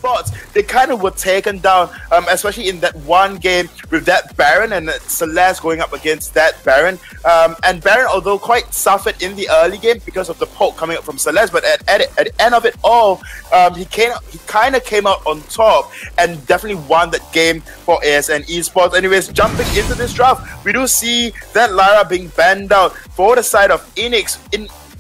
esports, they kind of were taken down, especially in that one game with that Baron and Celeste going up against that Baron. And Baron, although quite suffered in the early game because of the poke coming up from Celeste, but at the end of it all, he kind of came out on top and definitely won that game for ASN Esports. Anyways, jumping into this draft, we do see that Lyra being banned out for the side of Eanix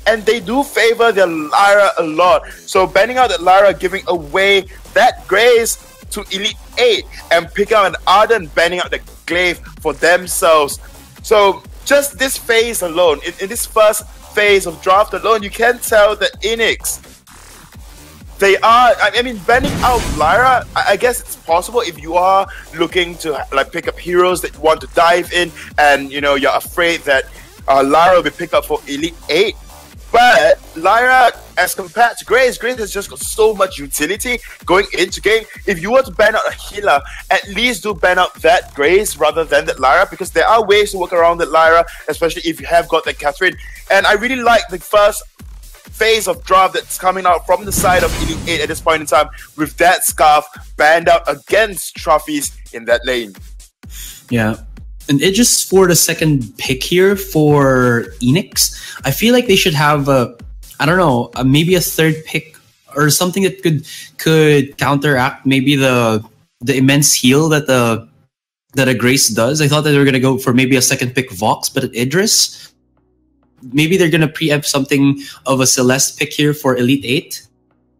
and they do favor their Lyra a lot. So banning out that Lyra, giving away that Grace to Elite 8 and picking out an Arden, banning out the Glaive for themselves. So just this phase alone, in this first phase of draft alone, you can tell that Eanix, they are, I mean, banning out Lyra, I guess it's possible if you are looking to like pick up heroes that you want to dive in and you know you're afraid that Lyra will be picked up for Elite 8. But Lyra, as compared to Grace has just got so much utility going into game. If you were to ban out a healer, at least do ban out that Grace rather than that Lyra, because there are ways to work around that Lyra, especially if you have got that Catherine. And I really like the first phase of draft that's coming out from the side of Elite 8 at this point in time, with that Scarf banned out against trophies in that lane. Yeah. And it just for the second pick here for Eanix, I feel like they should have I don't know, maybe a third pick or something that could counteract maybe the immense heal that a Grace does. I thought that they were gonna go for maybe a second pick Vox, but at Idris, maybe they're gonna preempt something of a Celeste pick here for Elite 8.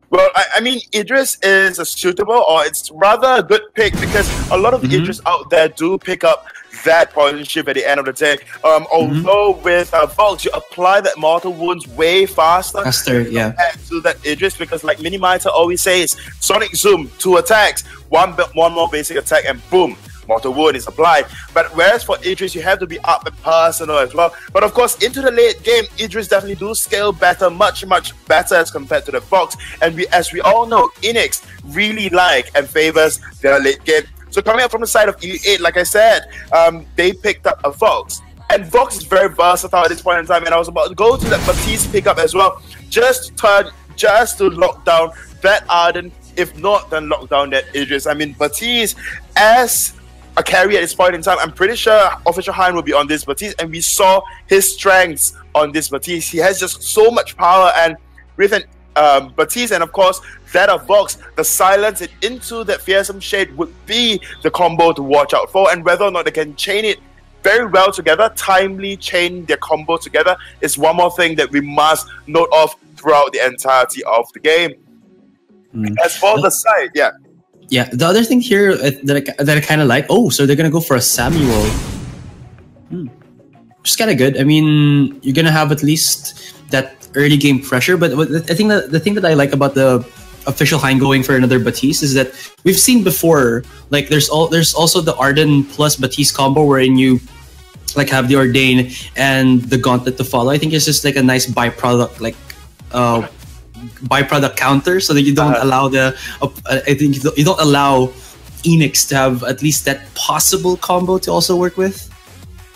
Well, I mean, Idris is a suitable, or it's rather a good pick, because a lot of Idris out there do pick up that poison shift at the end of the day. Although with Vox, you apply that mortal wounds way faster yeah, to that Idris, because like Minimizer always says, Sonic Zoom, 2 attacks, one more basic attack, and boom, mortal wound is applied. But whereas for Idris, you have to be up and personal as well. But of course, into the late game, Idris definitely do scale better, much better as compared to the Vox. And as we all know, Eanix really like and favors their late game. So coming up from the side of Elite 8, like I said, they picked up a Vox. And Vox is very versatile at this point in time. And I was about to go to that Baptiste pickup as well, just to lock down that Arden. If not, then lock down that Idris. I mean, Baptiste as a carry at this point in time, I'm pretty sure Official Hein will be on this Baptiste, and we saw his strengths on this Baptiste. He has just so much power, and with an Baptiste and of course that of Vox, the silence it into that fearsome shade would be the combo to watch out for. And whether or not they can chain it very well together, timely chain their combo together, is one more thing that we must note of throughout the entirety of the game. As for the side, yeah, the other thing here that I kind of like, so they're gonna go for a Samuel, which is kind of good. I mean, you're gonna have at least that early game pressure. But I think that the thing that I like about the Official Hein going for another Baptiste is that we've seen before, like there's also the Arden plus Baptiste combo wherein you like have the Ordain and the Gauntlet to follow. I think it's just like a nice byproduct, like byproduct counter, so that you don't allow I think you don't allow Eanix to have at least that possible combo to also work with.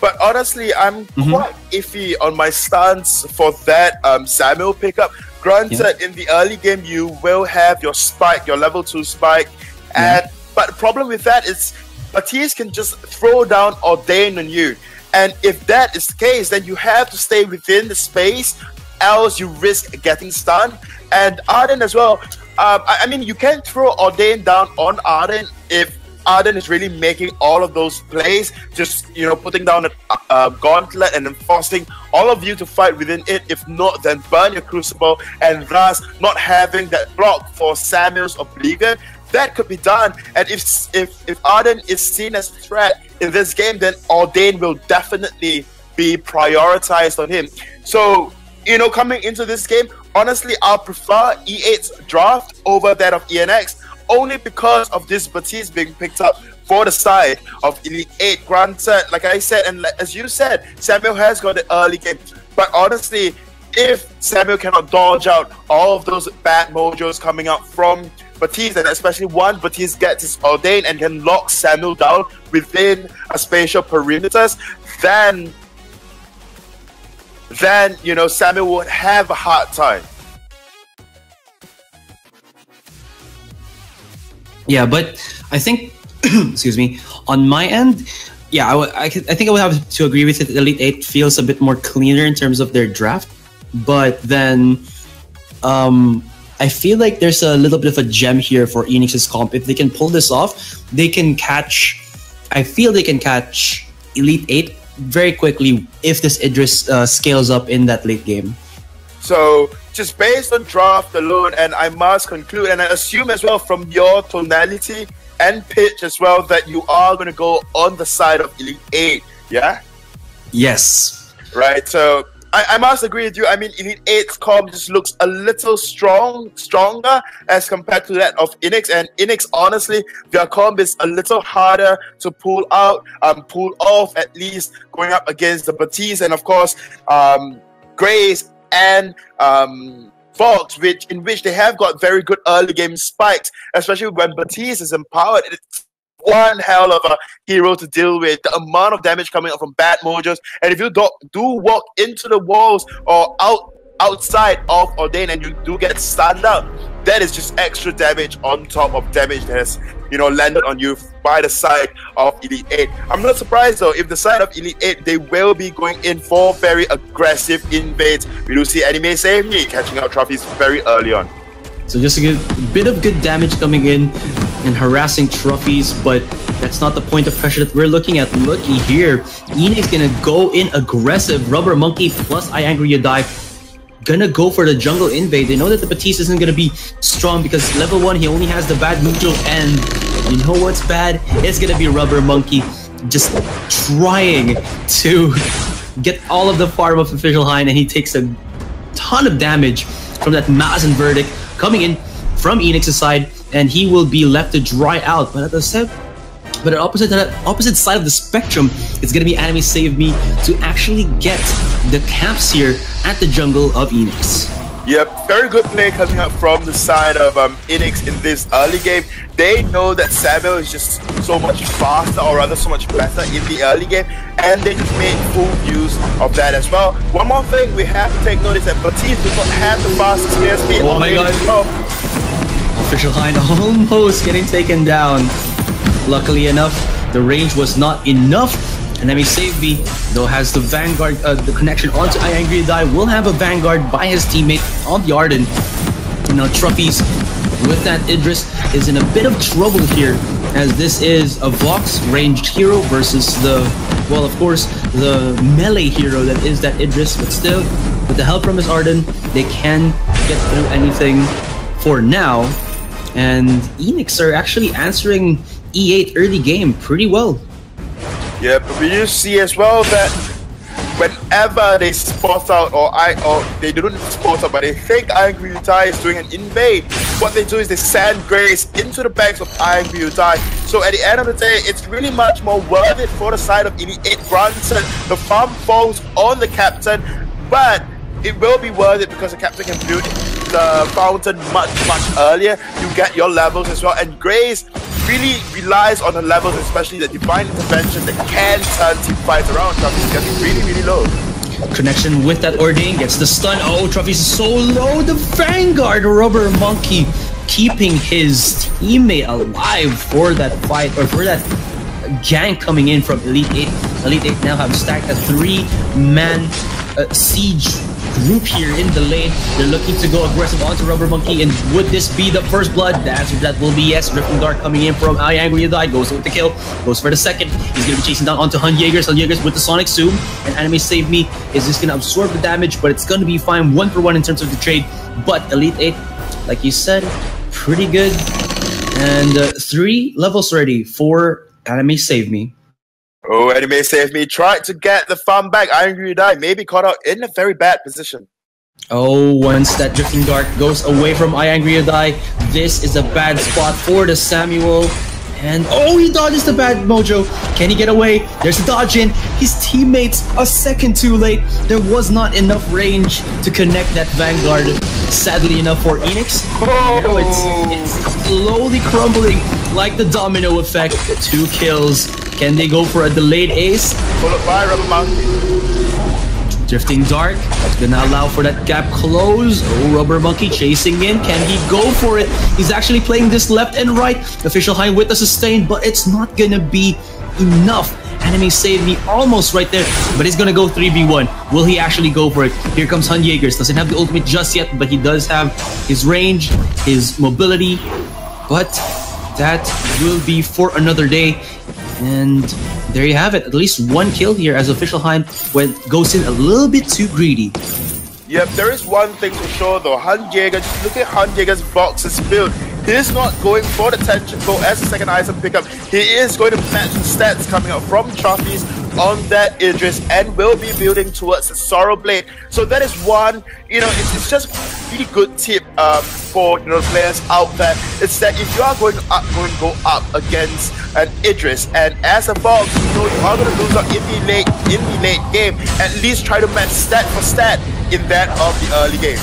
But honestly, I'm quite iffy on my stance for that Samuel pickup. Granted, in the early game, you will have your spike, your level 2 spike, but the problem with that is Baptiste can just throw down Ordain on you. And if that is the case, then you have to stay within the space, else you risk getting stunned. And Arden as well, I mean, you can throw Ordain down on Arden if Arden is really making all of those plays, just, you know, putting down a gauntlet and then forcing all of you to fight within it. If not, then burn your Crucible, and thus not having that block for Samuel's Oblivion. That could be done. And if Arden is seen as a threat in this game, then Ordain will definitely be prioritized on him. So, you know, coming into this game, honestly, I'll prefer E8's draft over that of Eanix, only because of this Baptiste being picked up for the side of Elite 8. Granted, like I said, and as you said, Samuel has got the early game. But honestly, if Samuel cannot dodge out all of those bad mojos coming out from Baptiste, and especially once Baptiste gets his Ordain and can lock Samuel down within a spatial perimeters, then you know, Samuel would have a hard time. Yeah, but I think, excuse me, on my end, yeah, I think I would have to agree with it. Elite 8 feels a bit more cleaner in terms of their draft, but then I feel like there's a little bit of a gem here for Eanix's comp. If they can pull this off, they can catch. I feel they can catch Elite 8 very quickly if this Idris scales up in that late game. So, just based on draft alone, and I must conclude, and I assume as well from your tonality and pitch as well, that you are going to go on the side of Elite 8, yeah? Yes. Right, so I must agree with you. I mean, Elite 8's comp just looks a little stronger as compared to that of Eanix. And Eanix, honestly, their comp is a little harder to pull out, pull off, at least going up against the Batiste and, of course, Grace and Fox, in which they have got very good early game spikes, especially when Batiste is empowered. It's one hell of a hero to deal with. The amount of damage coming up from bad mojos, and if you do walk into the walls or outside of Ordain and you do get stunned out, that is just extra damage on top of damage that has landed on you by the side of Elite 8. I'm not surprised though if the side of Elite 8 they will be going in for very aggressive invades. We do see Anime Save Me catching out trophies very early on. So just a bit of good damage coming in and harassing trophies, but that's not the point of pressure that we're looking at. Looky here, Eanix gonna go in aggressive. Rubber Monkey plus I Angry You Die gonna go for the jungle invade. They know that the Batiste isn't gonna be strong because level 1 he only has the bad Mujo, and you know what's bad? It's gonna be Rubber Monkey just trying to get all of the farm of Official Hind, and he takes a ton of damage from that Mazen Verdict coming in from Eanix's side, and he will be left to dry out. But at the opposite side of the spectrum, it's gonna be Anime Save Me to actually get the caps here at the jungle of Eanix. Yep, very good play coming up from the side of Eanix in this early game. They know that Samuel is just so much faster, or rather so much better in the early game, and they just made full use of that as well. One more thing we have to take notice that Batiste does not have the fastest clear speed. Oh my god. Official Hind almost getting taken down. Luckily enough, the range was not enough. And Anime Save Me, though, has the Vanguard, the connection onto I Angry You Die, will have a Vanguard by his teammate on the Arden. Now, Trophies with that Idris is in a bit of trouble here, as this is a Vox ranged hero versus the, well, of course, the melee hero that is that Idris. But still, with the help from his Arden, they can get through anything for now. And Eanix are actually answering E8 early game pretty well. Yeah, but we do see as well that whenever they spot out, or they don't spot out, but they think I Angry You Die is doing an invade, what they do is they send Grace into the backs of I Angry You Die. So at the end of the day, it's really much more worth it for the side of Elite 8. Granted, the farm falls on the captain, but it will be worth it because the captain can build the fountain much earlier. You get your levels as well, and Grace really relies on the levels, especially the Divine Intervention that can turn team fights around. Trophies getting really low. Connection with that Ordain gets the stun. Oh, Trophies is so low. The Vanguard Rubber Monkey keeping his teammate alive for that fight, or for that gank coming in from Elite 8. Elite 8 now have stacked a 3-man siege group here in the lane. They're looking to go aggressive onto Rubber Monkey, and would this be the first blood? The answer to that will be yes. Drifting Dark coming in from I Angry You Die, goes with the kill, goes for the second. He's going to be chasing down onto Hun Jaegers with the Sonic Zoom, and Anime Save Me is just going to absorb the damage, but it's going to be fine 1-for-1 in terms of the trade. But Elite 8, like you said, pretty good, and 3 levels ready for Anime Save Me. Oh, Anime Save Me tried to get the farm back. I Angry You Die maybe caught out in a very bad position. Oh, once that Drifting Dark goes away from I Angry You Die, this is a bad spot for the Samuel. And oh, he dodges the bad mojo. Can he get away? There's a dodge in. His teammates a second too late. There was not enough range to connect that Vanguard. Sadly enough for Eanix, it's slowly crumbling like the domino effect. 2 kills. Can they go for a delayed ace? Followed by Rubber Monkey. Drifting Dark, that's gonna allow for that gap close. Oh, Rubber Monkey chasing in. Can he go for it? He's actually playing this left and right. Official Hein with the sustain, but it's not gonna be enough. Enemy Save Me almost right there, but he's gonna go 3v1. Will he actually go for it? Here comes Hun Jaegers. Doesn't have the ultimate just yet, but he does have his range, his mobility. But that will be for another day. And there you have it. At least one kill here as Official Hein goes in a little bit too greedy. Yep, there is one thing for sure though. Hun Jaeger, just look at Hun Jaeger's Vox's build. He is not going for the tension goal as a second item pickup. He is going to match the stats coming up from trophies on that Idris and will be building towards the Sorrow Blade. So that is one, it's just a really good tip for players out there. It's that if you are going to go up against an Idris and as a Vox, you are going to lose out in the late game. At least try to match stat for stat in that of the early game.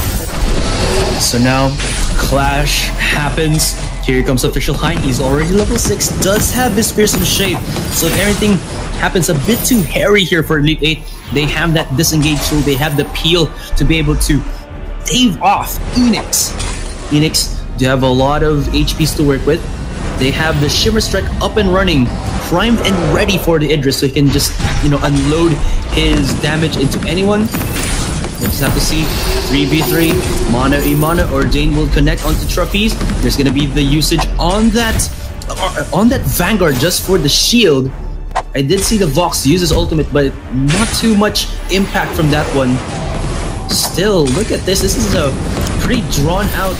So now clash happens. Here comes Official Hein. He's already level 6, does have his Fearsome Shape. So if everything happens a bit too hairy here for Elite 8, they have that disengage tool, they have the peel to be able to stave off Eanix. Eanix, they have a lot of HPs to work with. They have the Shimmer Strike up and running, primed and ready for the Idris, so he can just, unload his damage into anyone. We'll just have to see. 3v3, Mana Imana or Jane will connect onto Trophies. There's gonna be the usage on that Vanguard just for the shield. I did see the Vox use his ultimate, but not too much impact from that one. Still, look at this. This is a pretty drawn out,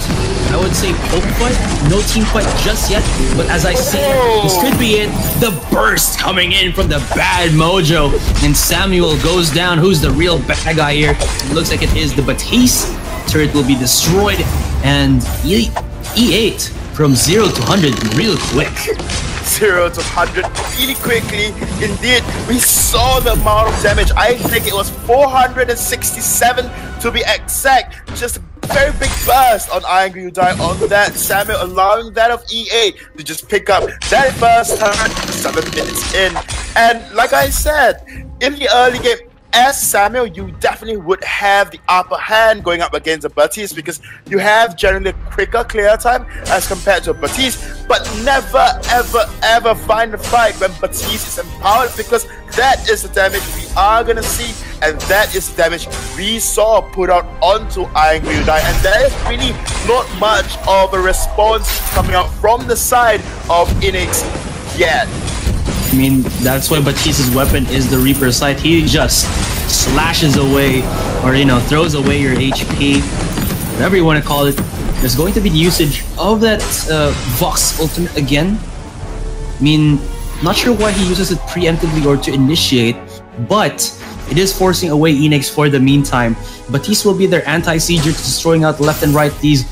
I would say, poke fight. No team fight just yet, but as I see, this could be it. The burst coming in from the bad mojo, and Samuel goes down. Who's the real bad guy here? It looks like it is the Batiste. Turret will be destroyed, and E8 from 0 to 100 real quick. 0 to 100 really quickly. Indeed, we saw the amount of damage. I think it was 467 to be exact. Just a very big burst on Iron Grew Die on that Samuel, allowing that of E8 to just pick up that first turn 7 minutes in. And like I said, in the early game, as Samuel, you definitely would have the upper hand going up against a Batiste because you have generally quicker clear time as compared to a Batiste, but never ever find a fight when Batiste is empowered because that is the damage we are gonna see, and that is the damage we saw put out onto Iron Grew Die, and there is really not much of a response coming out from the side of Eanix yet. I mean, that's why Batiste's weapon is the Reaper Sight. He just slashes away, or throws away your HP, whatever you want to call it. There's going to be the usage of that Vox ultimate again. I mean, not sure why he uses it preemptively or to initiate, but it is forcing away Eanix for the meantime. Batiste will be their anti-sieger, destroying out left and right these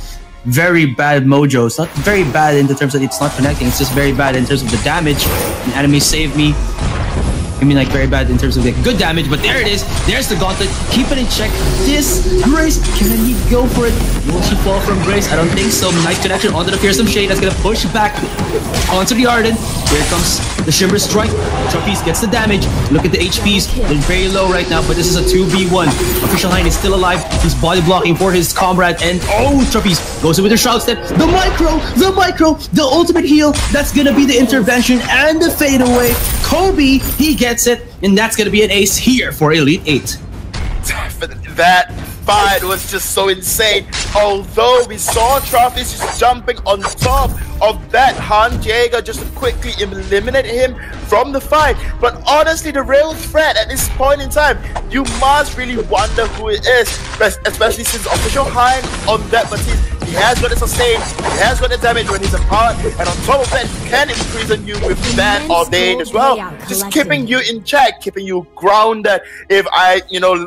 very bad mojos. Not very bad in the terms that it's not connecting, it's just very bad in terms of the damage. And Enemy Save Me, I mean, like, very bad in terms of the good damage, but there it is. There's the gauntlet. Keep it in check. This Grace, can he go for it? Will she fall from Grace? I don't think so. Nice connection onto the Fearsome Shade. That's gonna push back onto the Arden. Here comes the Shimmer Strike. Trophies gets the damage. Look at the HPs. They're very low right now, but this is a 2v1. Official Hein is still alive. He's body blocking for his comrade, and Trophies goes in with the Shroud Step. The micro, the ultimate heal. That's gonna be the intervention and the fadeaway. Kobe, he gets it, and that's gonna be an ace here for Elite 8. That fight was just so insane. Although we saw Trophies just jumping on top of that Hun Jaeger just to quickly eliminate him from the fight. But honestly, the real threat at this point in time, you must really wonder who it is, especially since Official Hein on that Batiste. He has got the sustain, he has got the damage when he's apart, and on top of that, he can imprison you with that ordained as well. Just keeping you in check, keeping you grounded, if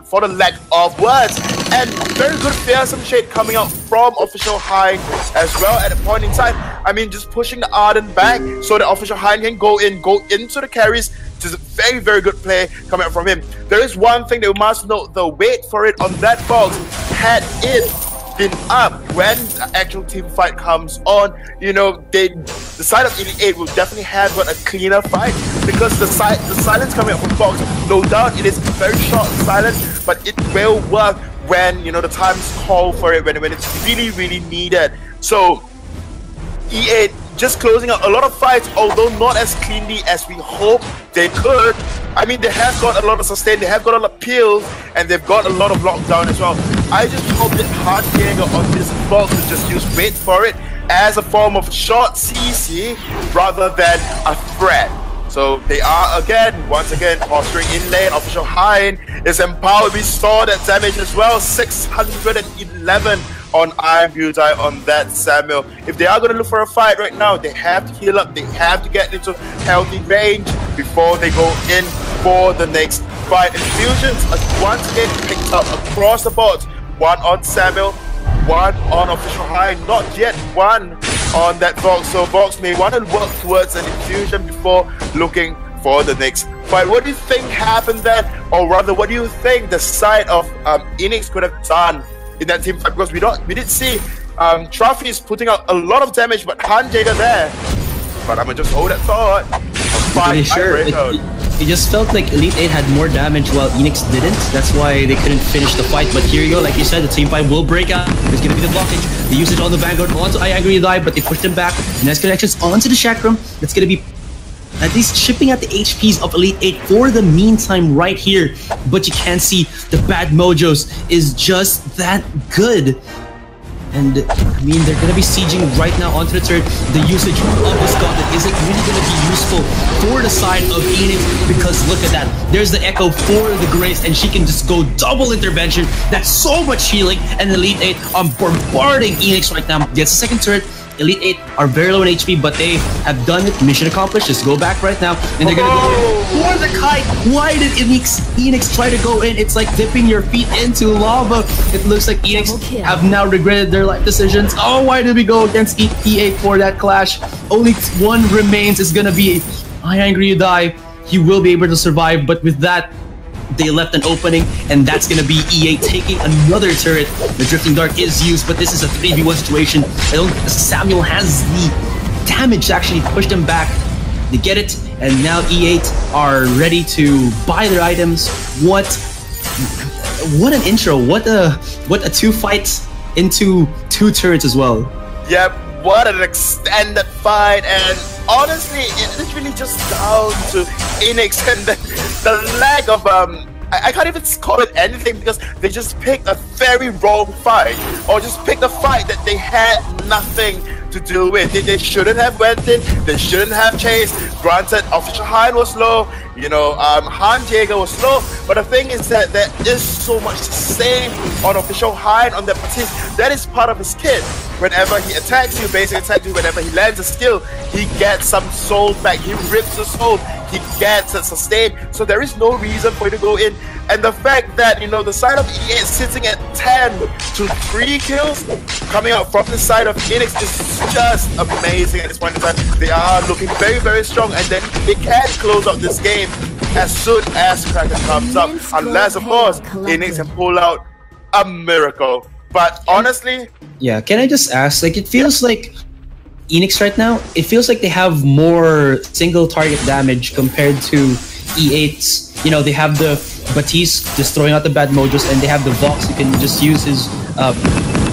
for the lack of words. And very good Fearsome Shade coming out from Official Hein as well at a point in time. I mean, just pushing the Arden back so that Official Hein can go into the carries. Just a very good play coming out from him. There is one thing that we must note though, wait for it on that box. Had it been up when the actual team fight comes on, they the side of Elite 8 will definitely have got a cleaner fight because the silence coming up from Fox, no doubt it is very short silence, but it will work when, you know, the times call for it, when it's really, really needed. So E8 just closing out a lot of fights, although not as cleanly as we hope they could. I mean, they have got a lot of sustain, they have got a lot of pills, and they've got a lot of lockdown as well. I just hope that Handjäger on this box will just use wait for it as a form of short CC rather than a threat. So they are once again, posturing in lane. Official Hein is empowered. We saw that damage as well, 611 on Iron Butai on that Samuel. If they are going to look for a fight right now, they have to heal up, they have to get into healthy range before they go in for the next fight. Infusions are once again picked up across the board. One on Samuel, one on Official Hein, not yet one on that Vox. So Vox may want to work towards an infusion before looking for the next fight. What do you think happened there? Or rather, what do you think the side of Eanix could have done in that team fight? Because we did see Trophies putting out a lot of damage, but Handjäger there. But I'm gonna just hold that thought. Pretty sure. It just felt like Elite 8 had more damage while Eanix didn't. That's why they couldn't finish the fight. But here you go, like you said, the team fight will break out. There's gonna be the blockage, the usage on the Vanguard onto I Agree Die, but they pushed him back. Nice connections onto the Chakram. That's gonna be at least chipping at the HPs of Elite 8 for the meantime right here. But you can see the bad mojos is just that good. And I mean, they're gonna be sieging right now onto the turret. The usage of this gauntlet isn't really gonna be useful for the side of Eanix because look at that. There's the echo for the Grace, and she can just go double intervention. That's so much healing, and Elite 8 are bombarding Eanix right now. Gets the second turret. Elite 8 are very low in HP, but they have done it. Mission accomplished. Just go back right now, and they're gonna go for the kite. Why did Eanix try to go in? It's like dipping your feet into lava. It looks like Eanix have now regretted their life decisions. Oh, why did we go against E8 for that clash? Only one remains. Is gonna be I Angry You Die. He will be able to survive, but with that, they left an opening, and that's gonna be E8 taking another turret. The Drifting Dark is used, but this is a 3v1 situation. I don't think Samuel has the damage to actually push them back. They get it, and now E8 are ready to buy their items. What an intro! What a two fights into two turrets as well. Yep, what an extended fight, and honestly, it is really just down to Eanix and the lack of I can't even call it anything because they just picked a very wrong fight, or just picked a fight that they had nothing to deal with. They shouldn't have went in, they shouldn't have chased. Granted, Official Hein was low, you know, Handjäger was low, but the thing is that there is so much to say on Official Hein on that particular. That is part of his kit. Whenever he attacks you, basically attacks you, whenever he lands a skill, he gets some soul back, he rips the soul, he gets a sustain, so there is no reason for you to go in. And the fact that, you know, the side of EA is sitting at 10 to 3 kills coming out from the side of Eanix is just amazing at this point in time. They are looking very, very strong, and then they can close out this game as soon as Kraken comes up, unless of course Eanix can pull out a miracle. But honestly, yeah, can I just ask, like, it feels like Eanix right now, it feels like they have more single target damage compared to E8's. You know, they have the Batiste just throwing out the bad mojos, and they have the Vox who can just use his I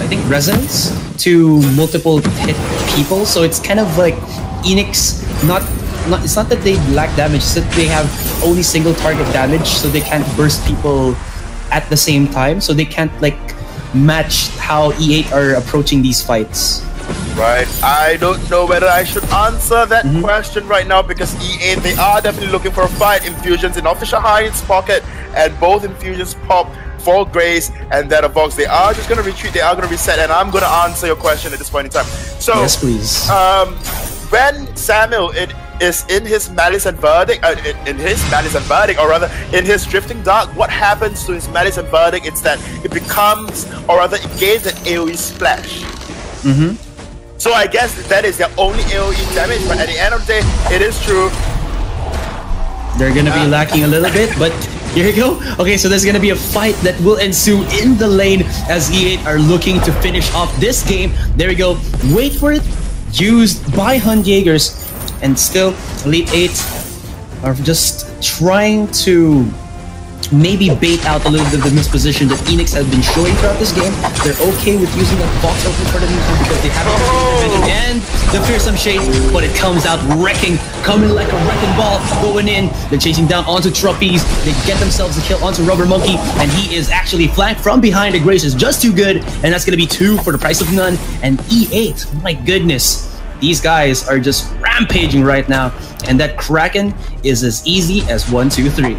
think resonance to multiple hit people. So it's kind of like Eanix, it's not that they lack damage, it's that they have only single target damage, so they can't burst people at the same time, so they can't like match how E8 are approaching these fights. Right, I don't know whether I should answer that question right now because E8, they are definitely looking for a fight. Infusions in Official Hein's pocket, and both infusions pop for Grace and that of Vox. They are just going to retreat, they are going to reset, and I'm going to answer your question at this point in time. So, yes, please. When Samuel is in his Malice and Verdict, or rather in his Drifting Dark, what happens to his Malice and Verdict is that it becomes, or rather it gains an AoE splash. So I guess that is their only AoE damage, but at the end of the day, it is true. They're gonna be lacking a little bit, but here you go. Okay, so there's gonna be a fight that will ensue in the lane as E8 are looking to finish off this game. There we go. Wait for it. used by Hun Jaegers, and still Elite 8 are just trying to maybe bait out a little bit of the misposition that Eanix has been showing throughout this game. They're okay with using that box open for the neutral because they have division and the fearsome shade, but it comes out wrecking, coming like a wrecking ball, going in. They're chasing down onto Trapeze. They get themselves a kill onto Rubber Monkey, and he is actually flanked from behind. The Grace is just too good, and that's going to be 2 for the price of none. And E8, my goodness. These guys are just rampaging right now, and that Kraken is as easy as 1, 2, 3.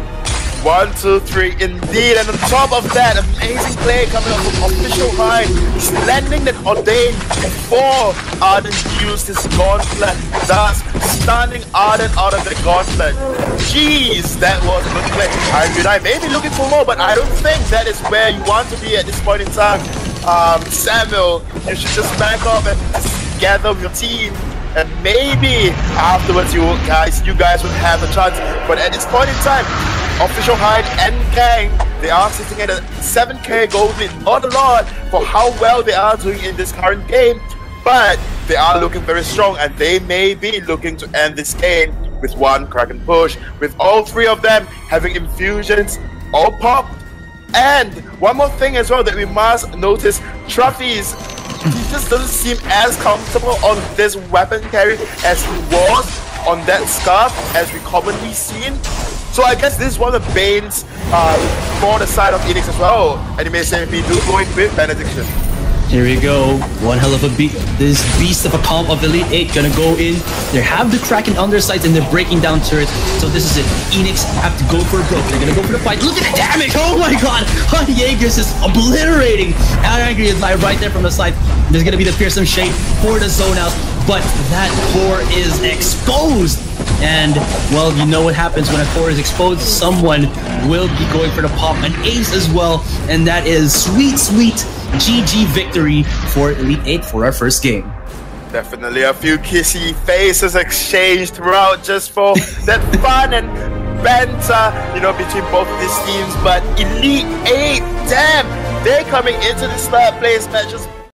1, 2, 3, indeed. And on top of that, amazing play coming up from Official High. He's landing that Ordain before Arden used his gauntlet, thus stunning Arden out of the gauntlet. Jeez, that was a good play. I may be looking for more, but I don't think that is where you want to be at this point in time. Samuel, you should just back off and just gather with your team. And maybe afterwards you guys would have a chance. But at this point in time, Official Hide and Gang, they are sitting at a 7k gold lead. Not a lot for how well they are doing in this current game, but they are looking very strong, and they may be looking to end this game with 1 Kraken push, with all 3 of them having infusions all popped. And one more thing as well that we must notice, Trapeze, he just doesn't seem as comfortable on this weapon carry as he was on that scarf, as we commonly seen. So I guess this is one of the banes for the side of Eanix as well. And you may say me do going with Benediction. Here we go. One hell of a beat. This beast of a comp of Elite 8 gonna go in. They have the Kraken on their sides and they're breaking down turrets. So this is it. Eanix have to go for a broke. They're gonna go for the fight. Look at the damage! Oh my god! Hun Jaegers is obliterating Angry is right there from the side. There's gonna be the fearsome shade for the zone out. But that core is exposed. And, well, you know what happens when a core is exposed. Someone will be going for the pop. An ace as well. And that is sweet, sweet GG victory for Elite 8 for our first game. Definitely a few kissy faces exchanged throughout just for that fun and banter, you know, between both of these teams. But Elite 8, damn, they're coming into this third place match just